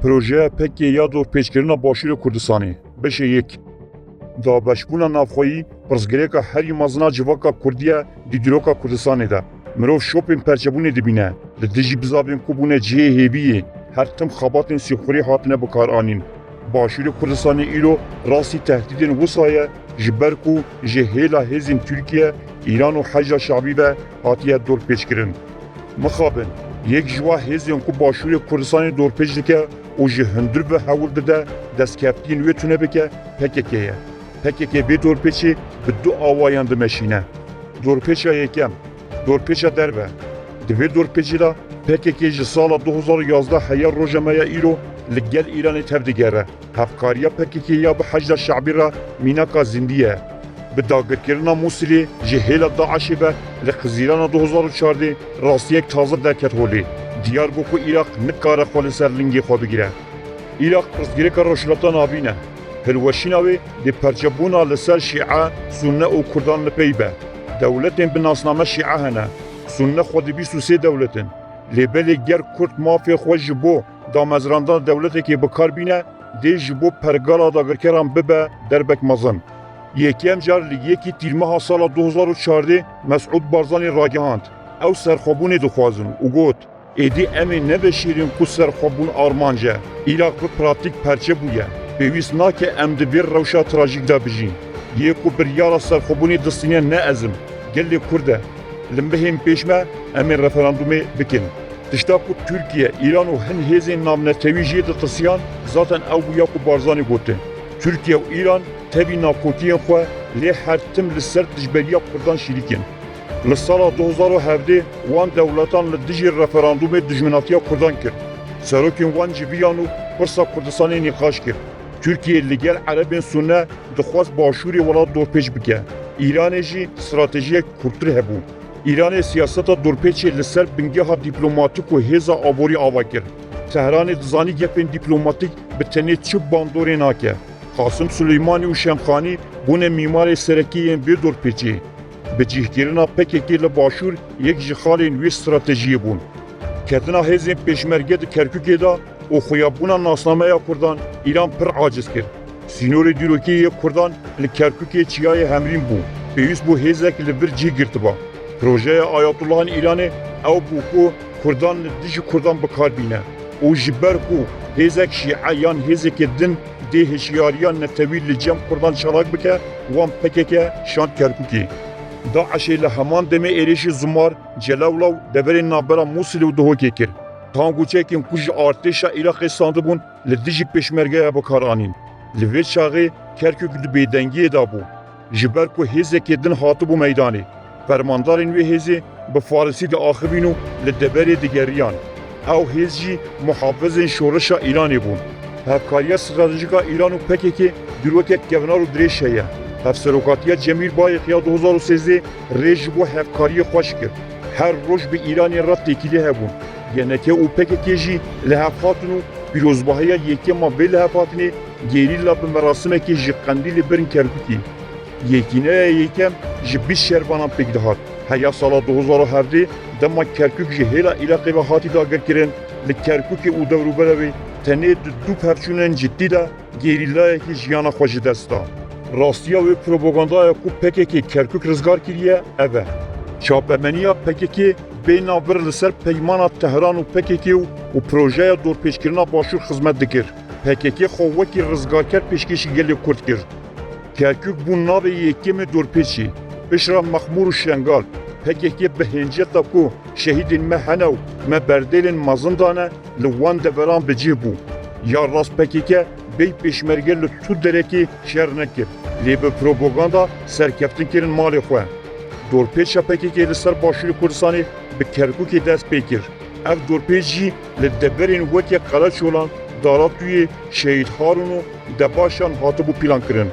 Projeya pekê ya dorpêçkirina Başûrê Kurdistanê. Beşê yek. Dabeşbûna navxweyî pirsgirêka herî mezina civaka Kurdî ye di dîroka Kurdistanê de. Mirov şopên perçebûnê dibîne. Li dijî bizavên ku bûne cihê hêviyê, her tim xebatên sîxurî hatine bikaranîn. Başûrê Kurdistanê îro rastî tehdîdên wisa ye ji ber ku ji hêla hêzên Tirkiye, Îran û Hejda Şeabî ve hatiye dorpêçkirin. Mixabin, yek ji wa hêzên ku Başûrê Kurdistanê dorpêç dike û ji hundir ve hewil dide destkeftiyên wê tune bike PKK ye. PKK vê dorpêçê bi du awayan dimeşîne. Dorpêça yekem, dorpêça derve. Di vê dorpêçê de PKK ji sala 2011 heya rojemeya îro li gel Îranê tev digere. Hevkariya PKK ya bi Hejda Şeabî re mînaka zindî ye. Bi dagirkirina Mosilê ji hêla Daişê ve li xizîrana 2014 rastiyek taze derket holê. Diyar bû ku Îrak nikare xwe li ser lingê xwe bigire. Îrak pirsgirêka rojhilata navîn e. Hilweşîna wê di perçebûna li ser Şîe, Sunne û Kurdan li pey be. Dewletên bi nasname Şîe hene. Sunne xwe di 23 dewletin. Lêbelê ger Kurd mafê xwe ji bo damezrandana dewletekê bikar bîne, dê ji bo pergala dagirkeran bibe derbek mezin. Yekem car li yekî tîrmeha sala 2014 Mesûd Barzanî ragihand. Ew serxwebûnê dixwazin û got êdî em ê neveşêrin ku serxwebûn armanc e. Îrak bi pratik perçe bûye. Pêwîst nake em di vê rewşa trajîk de bijîn. Yê ku biryara serxwebûnê distîne ne ezim. Gelê Kurd e. Li mehên pêşme em ê referandumê bikin. Tişta ku Tirkiye, Îran û hin hêzên navnetewî jê ditisiyan, zaten ew bûya ku Barzanî gotin. Tirkiye û Îran tevî navkotiyên xwe lê her tim li ser dijberiya Kurdan şîrîkin. Li sala 2017 wan dewletan li dijî referandumê dijminatiya Kurdan kir. Serokên wan civiyan û pirsa Kurdistanê nîqaş kir. Tirkiye li gel Erebên Sunne dixwast Başûrê welat dorpêç bike. Îranê jî stratejiyek kurttir hebû. Îranê siyaseta dorpêçê li ser bingeha dîplomatik û hêza aborî ava kir. Tehranê dizanî gefên dîplomatik bi tenê çi bandorê nake. Qasım Süleymanî û Şemxanî bûne mîmarê serekiyên vê dorpêçê. Bi cihkirina PKK li Başûr yek ji xalên wê stratejiyê bûn. Ketina hêzên pêşmerge di Kerkûkê de û xuyabûna nasnameya Kurdan Îran pir aciz kir. Sînorê dîrokî Kurdan li Kerkûkê çiyayê hemrîn bû. Pêwîst bû hêzek li vir cih girtiba. Projeya Ayatullahên Îranê ew bû ku Kurdan li dijî Kurdan bikar bîne û ji ber ku hêzek Şîe yan hêzekê din dê hişyariya netewî li cem Kurdan çalak bike, wan PKK şand Kerkûkê. Daişê li heman demê êrişî Zumar, Celewlaw deverên navbera Mosilê û Duhokê kir. Tangûçekên ku ji artêşa Îraqê sandibûn li dijî pêşmergeya bikaranîn. Li vê çaxê Kerkûk di bêdengiyê de bû. Ji ber ku hêzekê din hatibû meydanê. Fermandarên wê hêzê bi Farsî diaxivîn û li deverê digeriyan. Ew hêz jî muhafizên şorişa Îranê bûn. Hevkariya stratejîka Îran û PKK dîrokek kevnar û dirêj heye. Hevserokatiya Cemîl Bayek ya 2013 rê ji bo hevkariyê xweş kir. Her roj bi Îranê re têkilî hebûn. Geneke û PKK jî li hev hatin û pîrozbahiya yekema vê li hev hatinê gerîla bi merasimekê ji Qendîlê birin Kerkûkê. Yekîneya yekem ji 20 şervanan pêk dihat. Heya sala 2017 dema Kerkûk ji hêla Îraqê ve hatî dagirkirin li Kerkûkê û dewrûbera wê tenê di du pevçûnên ciddî de gerîlayekî jiyana xwe ji dest da. Rastiya wê propagandaya ku PKK Kerkûk rizgar kiriye ev e. Çapemeniya PKK bêhna vir li ser peymana Tehran û PKK û projeya dorpêçkirina Başûr xizmet dikir. PKK xwe wekî rizgarker pêşkêşî gelê Kurd kir. Kerkûk bû navê yekemê dorpêçî. Pişra Mexmûr û Şengal, PKK bi hênceta ku şehîdên me hene û me berdêlên mezin dane li wan deveran bi cih bû. Ya rast PKK bey pêşmerge li tu derekê şer nekir. Lê bi propaganda serkeftin kirin malê xwe. Dorpêça PKK li ser Başûrê Kurdistanê bi Kerkûkê dest pê kir. Ev dorpêç jî li deverên wekî Qeleçolan, Daratûyê, Şehîd Harûn û Debaşan hatibû pîlan kirin.